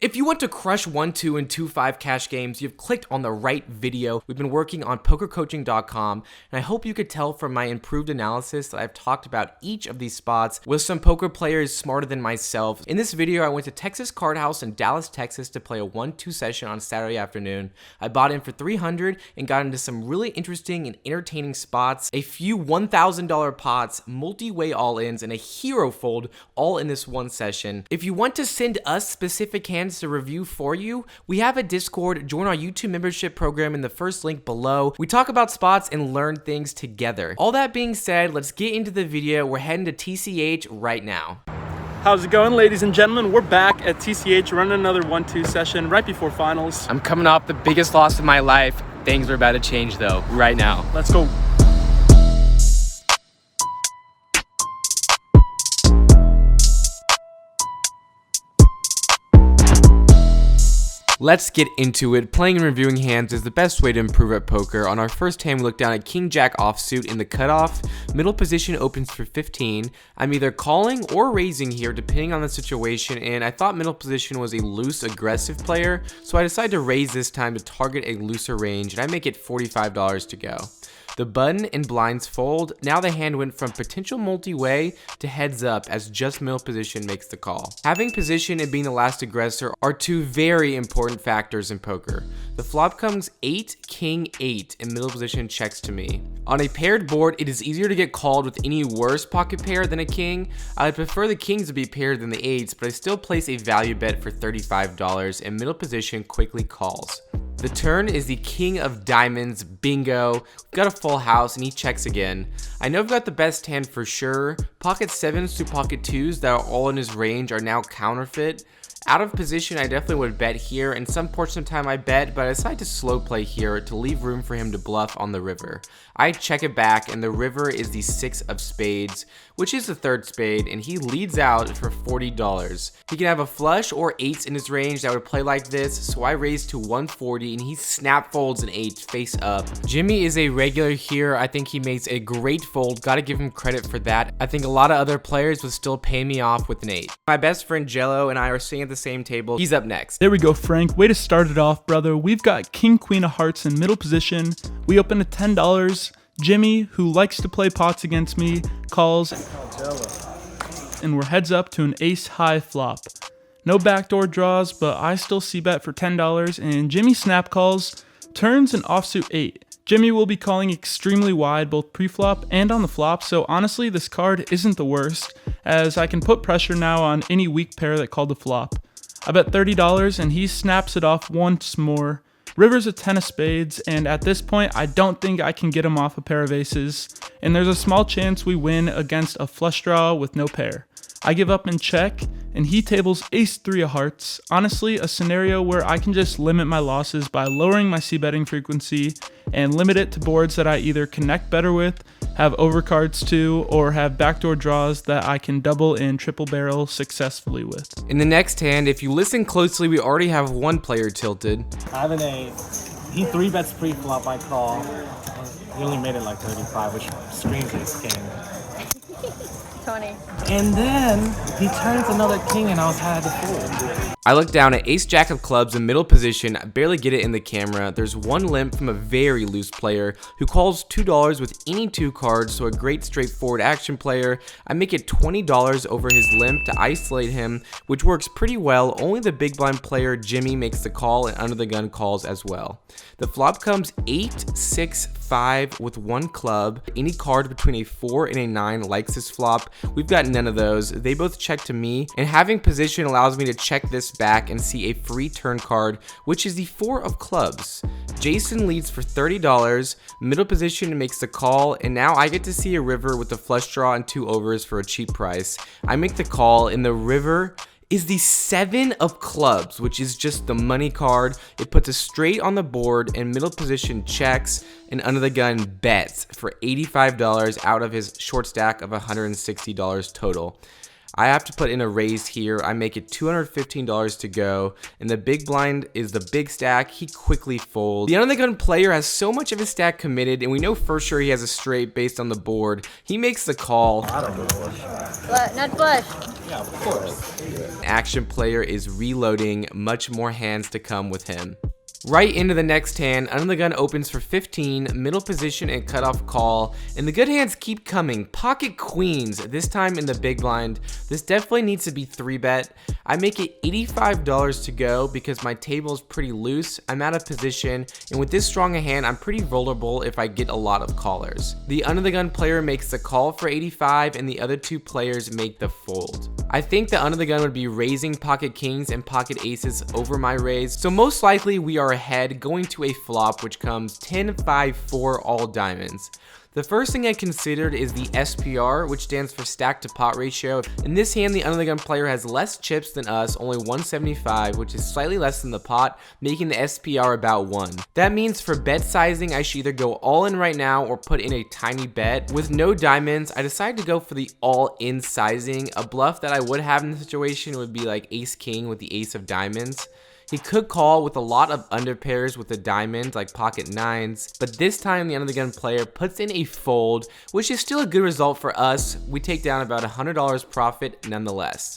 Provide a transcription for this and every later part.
If you want to crush 1-2 and 2-5 cash games, you've clicked on the right video. We've been working on pokercoaching.com, and I hope you could tell from my improved analysis that I've talked about each of these spots with some poker players smarter than myself. In this video, I went to Texas Card House in Dallas, Texas to play a 1-2 session on Saturday afternoon. I bought in for $300 and got into some really interesting and entertaining spots, a few $1,000 pots, multi-way all-ins, and a hero fold all in this one session. If you want to send us specific hands to review for you, we have a Discord. Join our YouTube membership program in the first link below. We talk about spots and learn things together. All that being said, let's get into the video. We're heading to TCH right now. How's it going, ladies and gentlemen? We're back at TCH running another 1-2 session right before finals. I'm coming off the biggest loss of my life. Things are about to change though, right now. Let's go. Let's get into it. Playing and reviewing hands is the best way to improve at poker. On our first hand, we look down at King Jack offsuit in the cutoff. Middle position opens for 15. I'm either calling or raising here depending on the situation, and I thought middle position was a loose, aggressive player, so I decided to raise this time to target a looser range, and I make it $45 to go. The button and blinds fold. Now the hand went from potential multi-way to heads up as just middle position makes the call. Having position and being the last aggressor are two very important factors in poker. The flop comes 8, king 8, and middle position checks to me. On a paired board, it is easier to get called with any worse pocket pair than a king. I would prefer the kings to be paired than the 8s, but I still place a value bet for $35 and middle position quickly calls. The turn is the king of diamonds, bingo. We've got a full house and he checks again. I know I've got the best hand for sure. Pocket 7s to pocket 2s that are all in his range are now counterfeit. Out of position, I definitely would bet here, and some portion of time I bet, but I decide to slow play here to leave room for him to bluff on the river. I check it back, and the river is the 6 of spades, which is the third spade, and he leads out for $40. He can have a flush or 8s in his range that would play like this, so I raise to 140, and he snap folds an 8 face up. Jimmy is a regular here. I think he makes a great fold. Gotta give him credit for that. I think a lot of other players would still pay me off with an 8. My best friend Jello and I are sitting at the same table. He's up next. There we go, Frank. Way to start it off, brother. We've got king queen of hearts in middle position. We open at $10. Jimmy, who likes to play pots against me, calls, and we're heads up to an ace high flop. No backdoor draws, but I still see bet for $10, and Jimmy snap calls, turns an offsuit 8. Jimmy will be calling extremely wide both pre-flop and on the flop, so honestly this card isn't the worst, as I can put pressure now on any weak pair that called the flop. I bet $30 and he snaps it off once more. River's a 10 of spades, and at this point I don't think I can get him off a pair of aces, and there's a small chance we win against a flush draw with no pair. I give up and check, and he tables ace 3 of hearts. Honestly, a scenario where I can just limit my losses by lowering my c-betting frequency and limit it to boards that I either connect better with, have overcards to, or have backdoor draws that I can double and triple barrel successfully with. In the next hand, if you listen closely, we already have one player tilted. I have an 8. He 3-bets pre-flop, I call. He only made it like 35, which screams ace king. 20. And then he turns another king and I had to fold. I look down at ace jack of clubs in middle position. I barely get it in the camera. There's one limp from a very loose player who calls $2 with any 2 cards, so a great straightforward action player. I make it $20 over his limp to isolate him, which works pretty well. Only the big blind player Jimmy makes the call and under the gun calls as well. The flop comes 8, 6, 5 with 1 club. Any card between a 4 and a 9 likes this flop. We've got none of those. They both check to me, and having position allows me to check this back and see a free turn card, which is the 4 of clubs. Jason leads for $30. Middle position makes the call, and now I get to see a river with a flush draw and 2 overs for a cheap price. I make the call, and the river is the 7 of clubs, which is just the money card. It puts us straight on the board, and middle position checks and under the gun bets for $85 out of his short stack of $160 total. I have to put in a raise here. I make it $215 to go, and the big blind is the big stack. He quickly folds. The under the gun player has so much of his stack committed, and we know for sure he has a straight based on the board. He makes the call. I don't know. Not flush. Yeah, of course. Action player is reloading, much more hands to come with him. Right into the next hand, under the gun opens for 15, middle position and cutoff call, and the good hands keep coming. Pocket queens, this time in the big blind. This definitely needs to be 3-bet. I make it $85 to go because my table is pretty loose. I'm out of position, and with this strong a hand, I'm pretty vulnerable if I get a lot of callers. The under the gun player makes the call for 85, and the other two players make the fold. I think the under the gun would be raising pocket kings and pocket aces over my raise, so most likely we are ahead, going to a flop which comes 10, 5, 4 all diamonds. The first thing I considered is the SPR, which stands for stack to pot ratio. In this hand, the under the gun player has less chips than us, only 175, which is slightly less than the pot, making the SPR about 1. That means for bet sizing, I should either go all in right now or put in a tiny bet. With no diamonds, I decided to go for the all in sizing. A bluff that I would have in the situation would be like ace king with the ace of diamonds. He could call with a lot of underpairs with the diamond like pocket nines, but this time the under the gun player puts in a fold, which is still a good result for us. We take down about $100 profit nonetheless.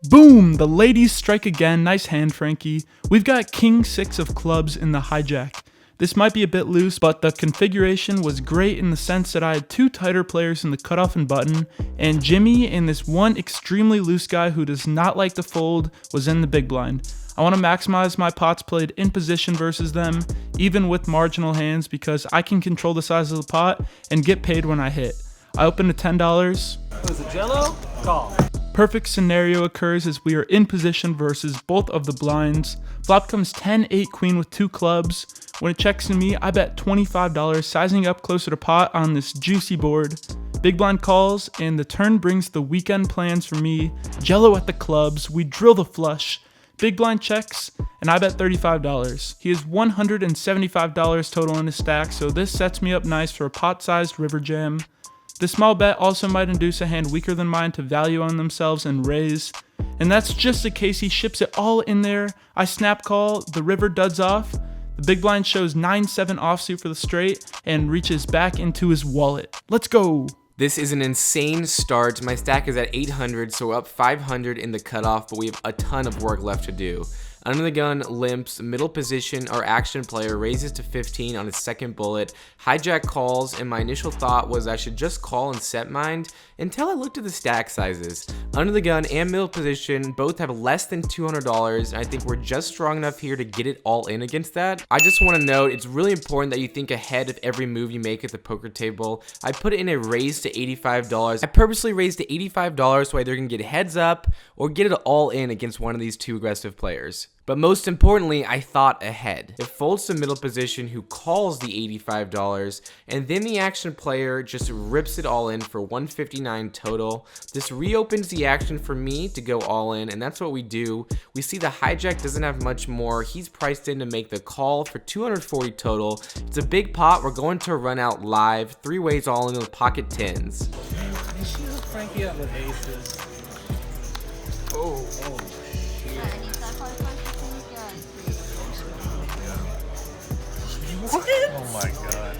Boom! The ladies strike again. Nice hand, Frankie. We've got king 6 of clubs in the hijack. This might be a bit loose, but the configuration was great in the sense that I had two tighter players in the cutoff and button, and Jimmy and this one extremely loose guy who does not like to fold was in the big blind. I want to maximize my pots played in position versus them, even with marginal hands, because I can control the size of the pot and get paid when I hit. I open to $10. Was it Jello? Call. Perfect scenario occurs as we are in position versus both of the blinds. Flop comes 10-8 queen with 2 clubs. When it checks to me, I bet $25, sizing up closer to pot on this juicy board. Big blind calls, and the turn brings the weekend plans for me. Jello at the clubs, we drill the flush. Big blind checks, and I bet $35. He has $175 total in his stack, so this sets me up nice for a pot-sized river jam. This small bet also might induce a hand weaker than mine to value on themselves and raise. And that's just the case. He ships it all in there. I snap call, the river duds off. The big blind shows 9-7 offsuit for the straight and reaches back into his wallet. Let's go! This is an insane start. My stack is at 800, so we're up 500 in the cutoff, but we have a ton of work left to do. Under the gun limps, middle position, our action player raises to 15 on his second bullet. Hijack calls, and my initial thought was I should just call and set mine until I looked at the stack sizes. Under the gun and middle position both have less than $200, and I think we're just strong enough here to get it all in against that. I just want to note it's really important that you think ahead of every move you make at the poker table. I put in a raise to $85. I purposely raised to $85 so I either can get heads up or get it all in against one of these two aggressive players. But most importantly, I thought ahead. It folds to middle position who calls the $85, and then the action player just rips it all in for $159 total. This reopens the action for me to go all in, and that's what we do. We see the hijack doesn't have much more. He's priced in to make the call for $240 total. It's a big pot. We're going to run out live. 3 ways all in with pocket 10s. You see what Frankie up with aces? Oh. What? Oh my god.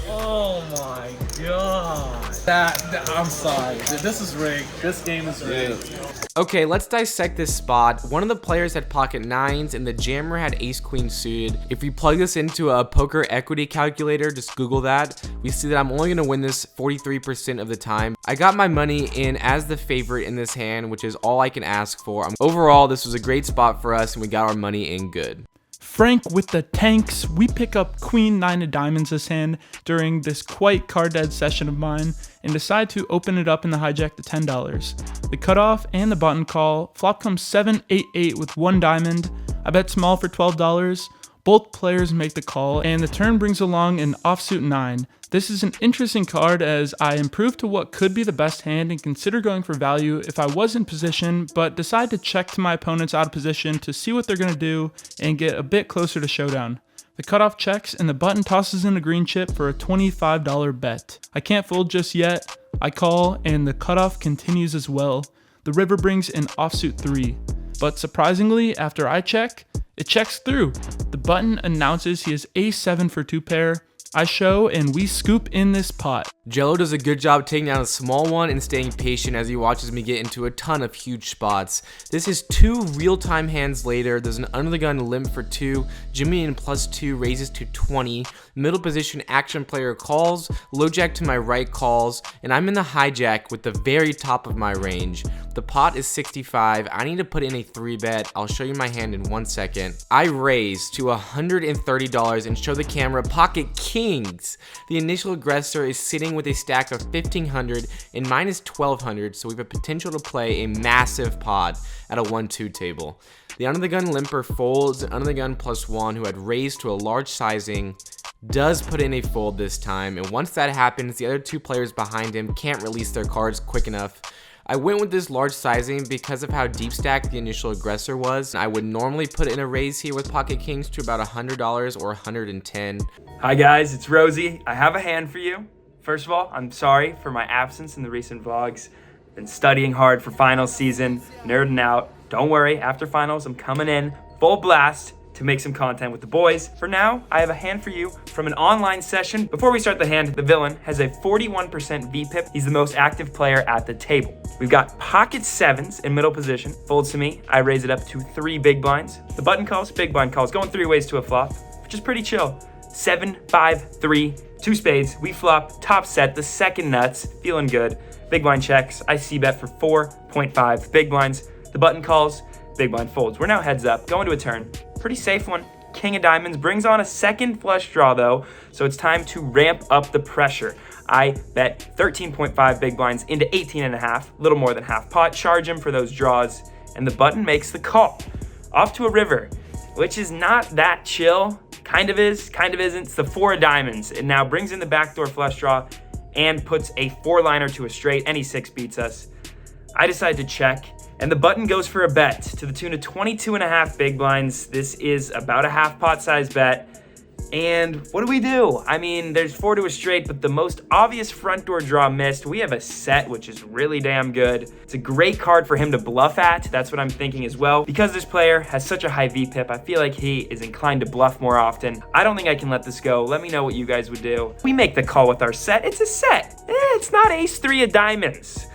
Oh my god. I'm sorry. This is rigged. This game is rigged. Okay, let's dissect this spot. One of the players had pocket 9s and the jammer had ace queen suited. If we plug this into a poker equity calculator, just Google that, we see that I'm only going to win this 43% of the time. I got my money in as the favorite in this hand, which is all I can ask for. Overall, this was a great spot for us and we got our money in good. Frank with the tanks. We pick up queen 9 of diamonds this hand during this quite card dead session of mine and decide to open it up in the hijack to $10. The cutoff and the button call. Flop comes 7-8-8 with 1 diamond. I bet small for $12. Both players make the call, and the turn brings along an offsuit 9. This is an interesting card as I improve to what could be the best hand and consider going for value if I was in position, but decide to check to my opponents out of position to see what they're going to do and get a bit closer to showdown. The cutoff checks and the button tosses in a green chip for a $25 bet. I can't fold just yet. I call, and the cutoff continues as well. The river brings an offsuit 3. But surprisingly, after I check, it checks through. The button announces he has ace-7 for 2 pair. I show, and we scoop in this pot. Jello does a good job taking down a small one and staying patient as he watches me get into a ton of huge spots. This is 2 real-time hands later. There's an under the gun limp for 2. Jimmy in +2 raises to 20. Middle position action player calls. Low jack to my right calls. And I'm in the hijack with the very top of my range. The pot is 65. I need to put in a 3-bet. I'll show you my hand in 1 second. I raise to $130 and show the camera pocket kings. The initial aggressor is sitting with a stack of 1,500 and mine is 1,200, so we have a potential to play a massive pot at a 1-2 table. The under the gun limper folds, and under the gun +1, who had raised to a large sizing, does put in a fold this time, and once that happens, the other 2 players behind him can't release their cards quick enough. I went with this large sizing because of how deep stacked the initial aggressor was. I would normally put in a raise here with pocket kings to about $100 or $110. Hi guys, it's Rosie. I have a hand for you. First of all, I'm sorry for my absence in the recent vlogs. Been studying hard for finals season, nerding out. Don't worry, after finals, I'm coming in full blast to make some content with the boys. For now, I have a hand for you from an online session. Before we start the hand, the villain has a 41% VPIP. He's the most active player at the table. We've got pocket 7s in middle position. Folds to me, I raise it up to 3 big blinds. The button calls, big blind calls, going 3 ways to a flop, which is pretty chill. 7, 5, 3, 2 spades. We flop, top set, the second nuts, feeling good. Big blind checks, I c-bet for 4.5 big blinds. The button calls, big blind folds. We're now heads up, going to a turn. Pretty safe one. King of diamonds brings on a second flush draw though, so it's time to ramp up the pressure. I bet 13.5 big blinds into 18.5, a little more than half pot, charge him for those draws, and the button makes the call. Off to a river, which is not that chill. Kind of is, kind of isn't. It's the 4 of diamonds. It now brings in the backdoor flush draw and puts a 4-liner to a straight. Any 6 beats us. I decide to check, and the button goes for a bet to the tune of 22.5 big blinds. This is about a half pot size bet. And what do? I mean, there's 4 to a straight, but the most obvious front door draw missed. We have a set, which is really damn good. It's a great card for him to bluff at. That's what I'm thinking as well. Because this player has such a high VPIP, I feel like he is inclined to bluff more often. I don't think I can let this go. Let me know what you guys would do. We make the call with our set. It's a set. It's not ace-3 of diamonds.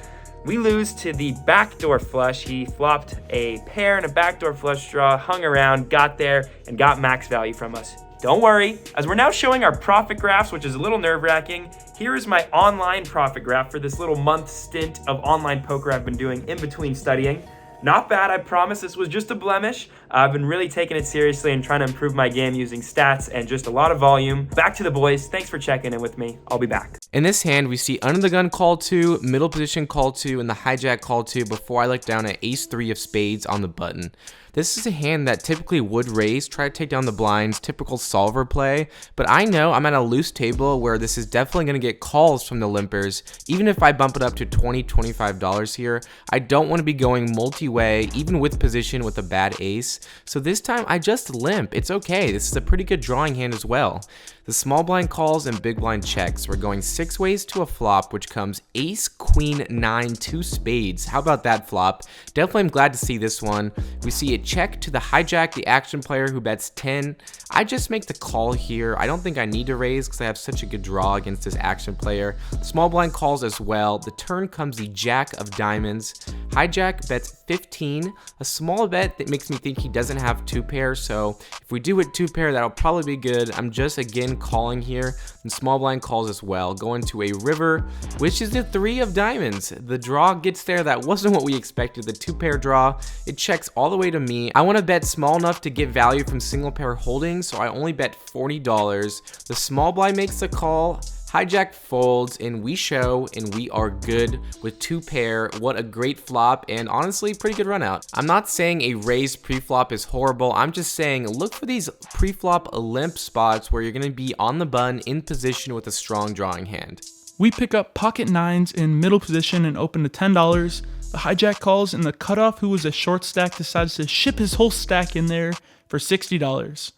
We lose to the backdoor flush. He flopped a pair and a backdoor flush draw, hung around, got there, and got max value from us. Don't worry, as we're now showing our profit graphs, which is a little nerve-wracking, here is my online profit graph for this little month stint of online poker I've been doing in between studying. Not bad, I promise this was just a blemish. I've been really taking it seriously and trying to improve my game using stats and just a lot of volume. Back to the boys, thanks for checking in with me. I'll be back. In this hand, we see under the gun call 2, middle position call 2, and the hijack call 2 before I look down at ace-3 of spades on the button. This is a hand that typically would raise, try to take down the blinds, typical solver play, but I know I'm at a loose table where this is definitely going to get calls from the limpers. Even if I bump it up to $20, $25 here, I don't want to be going multi-way, even with position with a bad ace. So this time I just limp. It's okay. This is a pretty good drawing hand as well. The small blind calls and big blind checks. We're going 6 ways to a flop, which comes ace, queen, 9, 2 spades. How about that flop? Definitely I'm glad to see this one. We see a check to the hijack, the action player who bets 10. I just make the call here. I don't think I need to raise because I have such a good draw against this action player. Small blind calls as well. The turn comes the jack of diamonds. Hijack bets 15. A small bet that makes me think he doesn't have 2 pairs. So if we do it 2 pair, that'll probably be good. I'm just again calling here, and small blind calls as well, going to a river, which is the 3 of diamonds. The draw gets there. That wasn't what we expected. The 2 pair draw, it checks all the way to me. I want to bet small enough to get value from single pair holdings, so I only bet $40. The small blind makes the call. Hijack folds, and we show, and we are good with 2 pair. What a great flop, and honestly, pretty good run out. I'm not saying a raised pre-flop is horrible. I'm just saying look for these pre-flop limp spots where you're going to be on the button in position with a strong drawing hand. We pick up pocket 9s in middle position and open to $10. The hijack calls, and the cutoff, who was a short stack, decides to ship his whole stack in there for $60.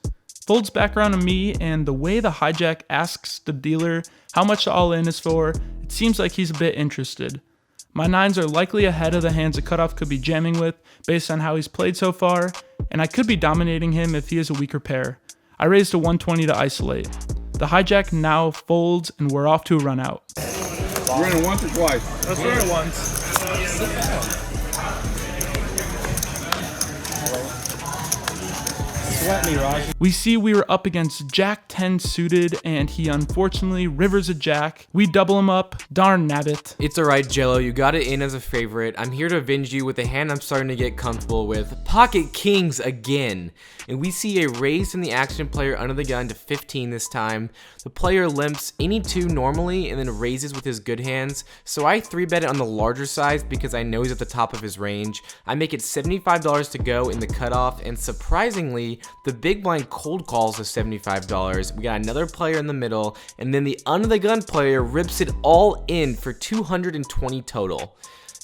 Folds back around to me, and the way the hijack asks the dealer how much the all-in is for, It seems like he's a bit interested. My 9s are likely ahead of the hands the cutoff could be jamming with based on how he's played so far, and I could be dominating him if he is a weaker pair. I raised to 120 to isolate. The hijack now folds and we're off to a run out. Running once or twice? Let's run it once. Sweat me, Raj. We see we were up against Jack 10 suited and he unfortunately rivers a jack. We double him up. Darn nabbit. It's alright, Jello, you got it in as a favorite. I'm here to avenge you with a hand I'm starting to get comfortable with. Pocket Kings again. And we see a raise from the action player under the gun to 15 this time. The player limps any 2 normally and then raises with his good hands. So I 3-bet it on the larger size because I know he's at the top of his range. I make it $75 to go in the cutoff, and surprisingly, the big blind cold calls to $75. We got another player in the middle, and then the under the gun player rips it all in for $220 total.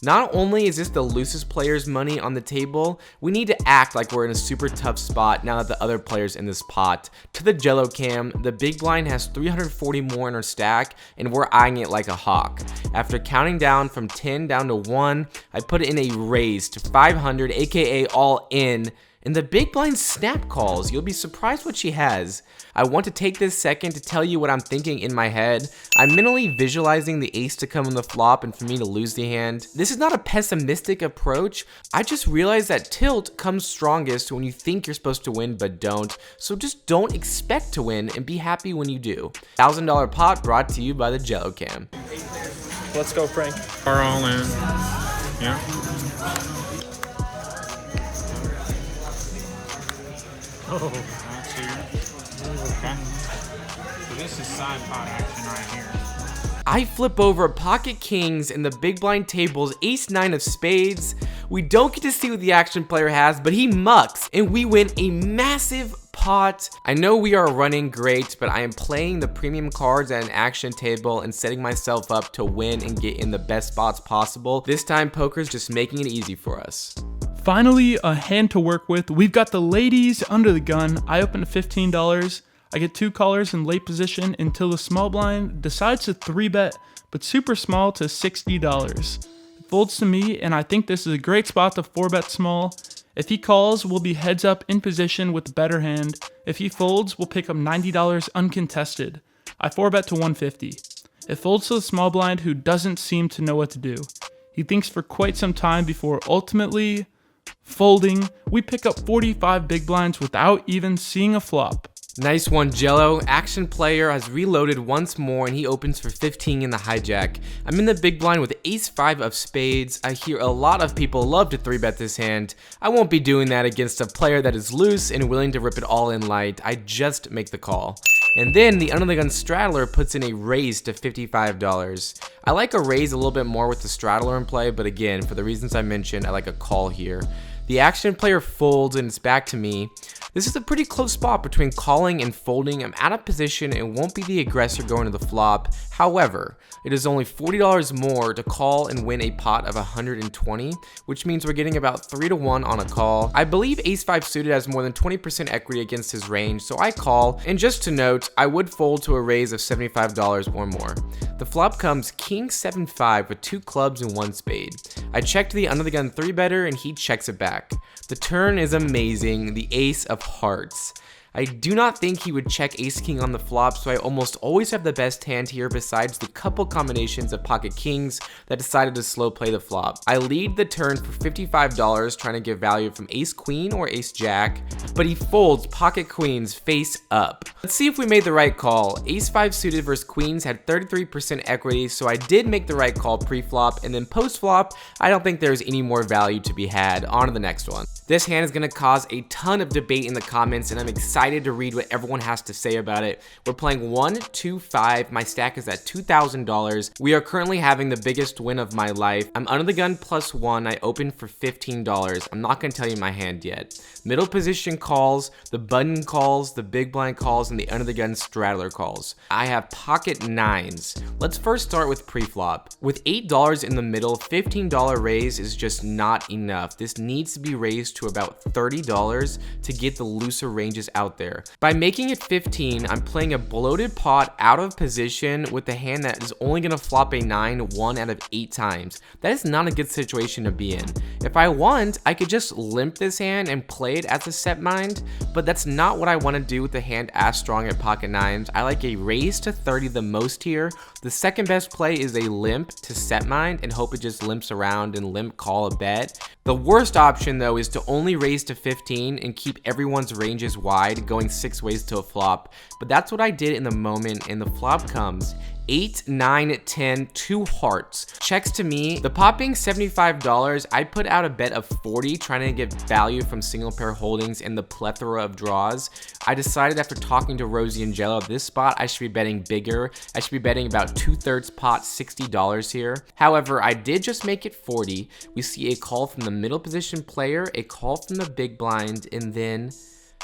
Not only is this the loosest player's money on the table, we need to act like we're in a super tough spot now that the other player's in this pot. To the Jello cam, the big blind has 340 more in our stack, and we're eyeing it like a hawk. After counting down from 10 down to 1, I put it in a raise to 500, aka all in. And the big blind snap calls. You'll be surprised what she has. I want to take this second to tell you what I'm thinking in my head. I'm mentally visualizing the ace to come on the flop and for me to lose the hand. This is not a pessimistic approach. I just realized that tilt comes strongest when you think you're supposed to win but don't. So just don't expect to win and be happy when you do. $1,000 pot brought to you by the Jello cam. Let's go, Frank. Are all in. Yeah. Oh. That's here. Okay. So this is side pot action right here. I flip over pocket kings and the big blind table's ace 9 of spades. We don't get to see what the action player has, but he mucks and we win a massive pot. I know we are running great, but I am playing the premium cards at an action table and setting myself up to win and get in the best spots possible. This time poker's just making it easy for us. Finally, a hand to work with. We've got the ladies under the gun. I open to $15. I get 2 callers in late position until the small blind decides to 3-bet, but super small to $60. It folds to me, and I think this is a great spot to 4-bet small. If he calls, we'll be heads up in position with the better hand. If he folds, we'll pick up $90 uncontested. I 4-bet to $150. It folds to the small blind who doesn't seem to know what to do. He thinks for quite some time before ultimately folding. We pick up 45 big blinds without even seeing a flop. Nice one, Jello. Action player has reloaded once more and he opens for 15 in the hijack. I'm in the big blind with ace 5 of spades. I hear a lot of people love to 3-bet this hand. I won't be doing that against a player that is loose and willing to rip it all in light. I just make the call. And then the under the gun straddler puts in a raise to $55. I like a raise a little bit more with the straddler in play, but again, for the reasons I mentioned, I like a call here. The action player folds and it's back to me. This is a pretty close spot between calling and folding. I'm out of position and won't be the aggressor going to the flop. However, it is only $40 more to call and win a pot of 120, which means we're getting about 3 to 1 on a call. I believe ace 5 suited has more than 20% equity against his range, so I call. And just to note, I would fold to a raise of $75 or more. The flop comes king 7-5 with 2 clubs and 1 spade. I checked the under the gun 3-better and he checks it back. The turn is amazing, the ace of hearts. I do not think he would check ace king on the flop, so I almost always have the best hand here besides the couple combinations of pocket kings that decided to slow play the flop. I lead the turn for $55 trying to get value from ace queen or ace jack, but he folds pocket queens face up. Let's see if we made the right call. Ace 5 suited versus queens had 33% equity, so I did make the right call pre-flop, and then post-flop, I don't think there's any more value to be had. On to the next one. This hand is going to cause a ton of debate in the comments, and I'm excited to read what everyone has to say about it. We're playing 1, 2, 5. My stack is at $2,000. We are currently having the biggest win of my life. I'm under the gun +1. I opened for $15. I'm not going to tell you my hand yet. Middle position calls, the button calls, the big blind calls, and the under the gun straddler calls. I have pocket 9s. Let's first start with pre-flop. With $8 in the middle, $15 raise is just not enough. This needs to be raised reduced to about $30 to get the looser ranges out there. By making it 15, I'm playing a bloated pot out of position with a hand that is only going to flop a 9 1 out of 8 times. That is not a good situation to be in. If I want, I could just limp this hand and play it as a set mind, but that's not what I want to do with the hand as strong at pocket nines. I like a raise to 30 the most here. The second best play is a limp to set mind and hope it just limps around and limp call a bet. The worst option though is to only raise to 15 and keep everyone's ranges wide, going 6 ways to a flop. But that's what I did in the moment, and the flop comes 8, 9, 10, 2 hearts. Checks to me. The pot being $75, I put out a bet of 40 trying to get value from single pair holdings and the plethora of draws. I decided after talking to Rosie and Jello, this spot I should be betting bigger. I should be betting about 2/3 pot, $60 here. However, I did just make it 40. We see a call from the middle position player, a call from the big blind, and then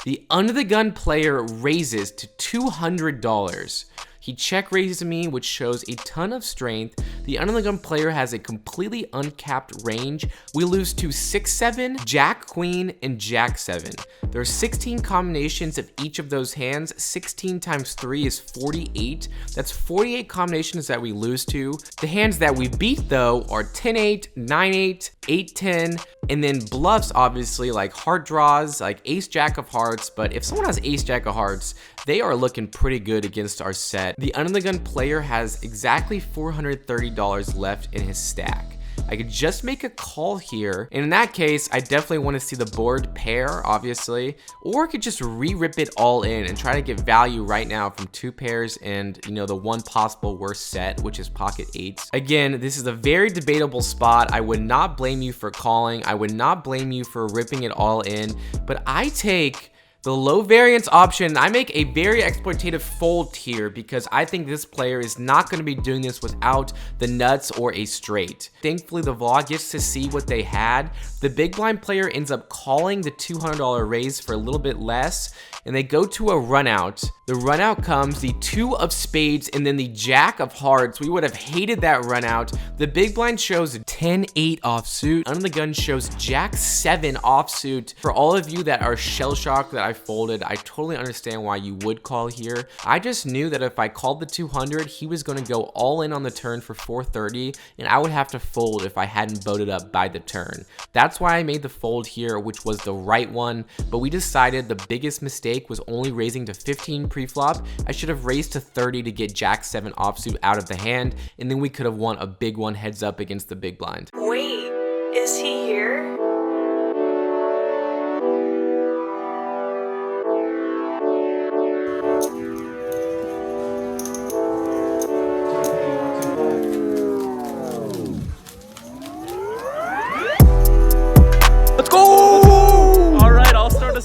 the under the gun player raises to $200. He check raises me, which shows a ton of strength. The under the gun player has a completely uncapped range. We lose to 6-7, Jack Queen, and Jack 7. There are 16 combinations of each of those hands. 16 times 3 is 48. That's 48 combinations that we lose to. The hands that we beat though are 10-8, 9-8, 8-10, and then bluffs, obviously, like heart draws, like ace jack of hearts. But if someone has ace jack of hearts, they are looking pretty good against our set. The under the gun player has exactly $430 left in his stack. I could just make a call here, and in that case, I definitely want to see the board pair, obviously, or I could just re-rip it all in and try to get value right now from 2 pairs and, you know, the one possible worst set, which is pocket 8s. Again, this is a very debatable spot. I would not blame you for calling. I would not blame you for ripping it all in, but I take the low variance option. I make a very exploitative fold here because I think this player is not going to be doing this without the nuts or a straight. Thankfully, the vlog gets to see what they had. The big blind player ends up calling the $200 raise for a little bit less, and they go to a run out. The run out comes the 2 of spades and then the jack of hearts. We would have hated that run out. The big blind shows 10-8 offsuit. Under the gun shows Jack 7 offsuit. For all of you that are shell shocked that I folded, I totally understand why you would call here. I just knew that if I called the 200, he was going to go all in on the turn for 430, and I would have to fold if I hadn't voted up by the turn. That's why I made the fold here, which was the right one, but we decided the biggest mistake was only raising to 15 pre-flop. I should have raised to 30 to get Jack 7 offsuit out of the hand, and then we could have won a big one heads up against the big blind. Wait, is he here?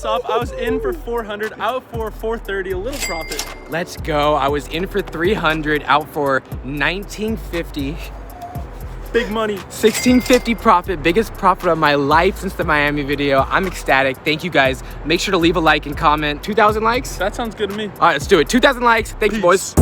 Off. I was in for 400, out for 430, a little profit. Let's go. I was in for 300, out for 1950. Big money. 1650 profit, biggest profit of my life since the Miami video. I'm ecstatic. Thank you guys. Make sure to leave a like and comment. 2,000 likes? That sounds good to me. All right, let's do it. 2,000 likes. Thank you, boys.